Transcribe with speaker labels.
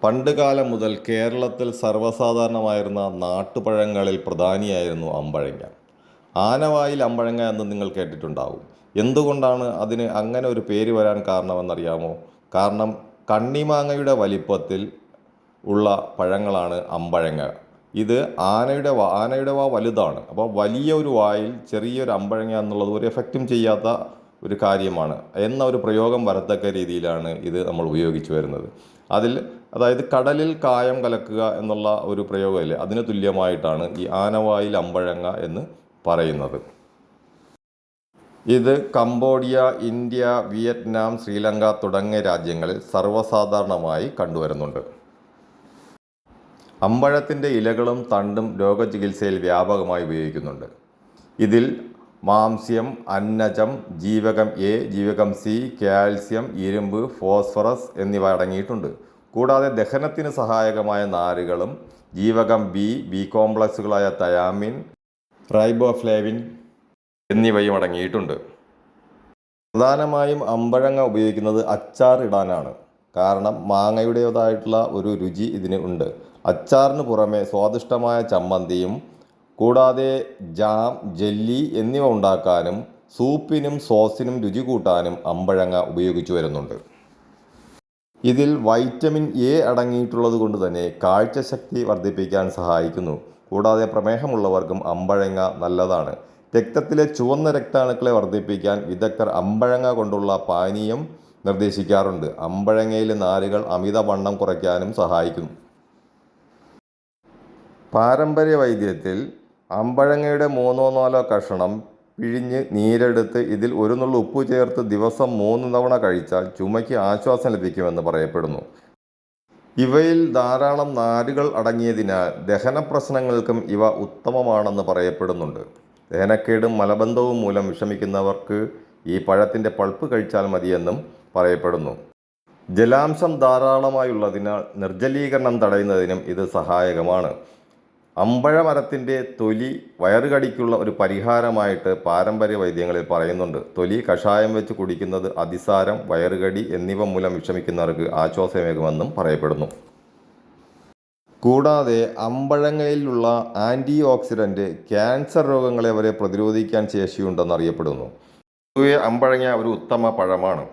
Speaker 1: പണ്ടുകാലം മുതൽ കേരളത്തിൽ സർവ്വസാധാരണമായിരുന്ന നാട്ടുപഴങ്ങളിൽ പ്രധാനിയായിരുന്നു അമ്പഴങ്ങ. ആനവായിൽ അമ്പഴങ്ങ എന്ന് നിങ്ങൾ കേട്ടിട്ടുണ്ടാവും. എന്തുകൊണ്ടാണ് അതിന് അങ്ങനെ ഒരു പേര് വരാൻ കാരണമെന്നറിയാമോ? കാരണം കണ്ണിമാങ്ങയുടെ വലിപ്പത്തിൽ ഉള്ള പഴങ്ങളാണ് അമ്പഴങ്ങ. ഇത് ആനയുടെ വാ വലുതാണ്. അപ്പോൾ വലിയ ഒരു വായിൽ ചെറിയൊരു അമ്പഴങ്ങ എന്നുള്ളത് ഒരു എഫക്റ്റും ചെയ്യാത്ത ഒരു കാര്യമാണ് എന്ന ഒരു പ്രയോഗം വരത്തക്ക രീതിയിലാണ് ഇത് നമ്മൾ ഉപയോഗിച്ചു വരുന്നത്. അതായത് കടലിൽ കായം കലക്കുക എന്നുള്ള ഒരു പ്രയോഗമല്ലേ, അതിന് തുല്യമായിട്ടാണ് ഈ ആനവായിൽ അമ്പഴങ്ങ എന്ന് പറയുന്നത്. ഇത് കംബോഡിയ, ഇന്ത്യ, വിയറ്റ്നാം, ശ്രീലങ്ക തുടങ്ങിയ രാജ്യങ്ങളിൽ സർവ്വസാധാരണമായി കണ്ടുവരുന്നുണ്ട്. അമ്പഴത്തിൻ്റെ ഇലകളും തണ്ടും രോഗചികിത്സയിൽ വ്യാപകമായി ഉപയോഗിക്കുന്നുണ്ട്. ഇതിൽ മാംസ്യം, അന്നജം, ജീവകം എ, ജീവകം സി, കാൽസ്യം, ഇരുമ്പ്, ഫോസ്ഫറസ് എന്നിവ അടങ്ങിയിട്ടുണ്ട്. കൂടാതെ ദഹനത്തിന് സഹായകമായ നാരുകളും ജീവകം ബി, ബി കോംപ്ലക്സുകളായ തയാമിൻ, റൈബോഫ്ലേവിൻ എന്നിവയും അടങ്ങിയിട്ടുണ്ട്. പ്രധാനമായും അമ്പഴങ്ങ ഉപയോഗിക്കുന്നത് അച്ചാർ ഇടാനാണ്. കാരണം മാങ്ങയുടേതായിട്ടുള്ള ഒരു രുചി ഇതിന് ഉണ്ട്. അച്ചാറിന് പുറമെ സ്വാദിഷ്ടമായ ചമ്മന്തിയും കൂടാതെ ജാം, ജെല്ലി എന്നിവ ഉണ്ടാക്കാനും സൂപ്പിനും സോസിനും രുചി കൂട്ടാനും അമ്പഴങ്ങ ഉപയോഗിച്ചു വരുന്നുണ്ട്. ഇതിൽ വൈറ്റമിൻ എ അടങ്ങിയിട്ടുള്ളത് കൊണ്ട് തന്നെ കാഴ്ചശക്തി വർദ്ധിപ്പിക്കാൻ സഹായിക്കുന്നു. കൂടാതെ പ്രമേഹമുള്ളവർക്കും അമ്പഴങ്ങ നല്ലതാണ്. രക്തത്തിലെ ചുവന്ന രക്താണുക്കളെ വർദ്ധിപ്പിക്കാൻ വിദഗ്ധർ അമ്പഴങ്ങ കൊണ്ടുള്ള പാനീയം നിർദ്ദേശിക്കാറുണ്ട്. അമ്പഴങ്ങയിലെ നാരുകൾ അമിതവണ്ണം കുറയ്ക്കാനും സഹായിക്കുന്നു. പാരമ്പര്യ വൈദ്യത്തിൽ അമ്പഴങ്ങയുടെ 3-4 കഷണം പിഴിഞ്ഞ് നീരെടുത്ത് ഇതിൽ ഒരു നുള്ളു ഉപ്പ് ചേർത്ത് ദിവസം 3 തവണ കഴിച്ചാൽ ചുമയ്ക്ക് ആശ്വാസം ലഭിക്കുമെന്ന് പറയപ്പെടുന്നു. ഇവയിൽ ധാരാളം നാരുകൾ അടങ്ങിയതിനാൽ ദഹന പ്രശ്നങ്ങൾക്കും ഇവ ഉത്തമമാണെന്ന് പറയപ്പെടുന്നുണ്ട്. ദഹനക്കേടും മലബന്ധവും മൂലം വിഷമിക്കുന്നവർക്ക് ഈ പഴത്തിൻ്റെ പൾപ്പ് കഴിച്ചാൽ മതിയെന്നും പറയപ്പെടുന്നു. ജലാംശം ധാരാളമായുള്ളതിനാൽ നിർജ്ജലീകരണം തടയുന്നതിനും ഇത് സഹായകമാണ്. അമ്പഴമരത്തിൻ്റെ തൊലി വയറുകടിക്കുള്ള ഒരു പരിഹാരമായിട്ട് പാരമ്പര്യ വൈദ്യങ്ങളിൽ പറയുന്നുണ്ട്. തൊലി കഷായം വെച്ച് കുടിക്കുന്നത് അതിസാരം, വയറുകടി എന്നിവ മൂലം വിഷമിക്കുന്നവർക്ക് ആശ്വാസമേകുമെന്നും പറയപ്പെടുന്നു. കൂടാതെ അമ്പഴങ്ങയിലുള്ള ആൻറ്റി ഓക്സിഡൻറ്റ് ക്യാൻസർ രോഗങ്ങളെ വരെ പ്രതിരോധിക്കാൻ ശേഷിയുണ്ടെന്നറിയപ്പെടുന്നു. പൊതുവെ അമ്പഴങ്ങ ഒരു ഉത്തമ പഴമാണ്.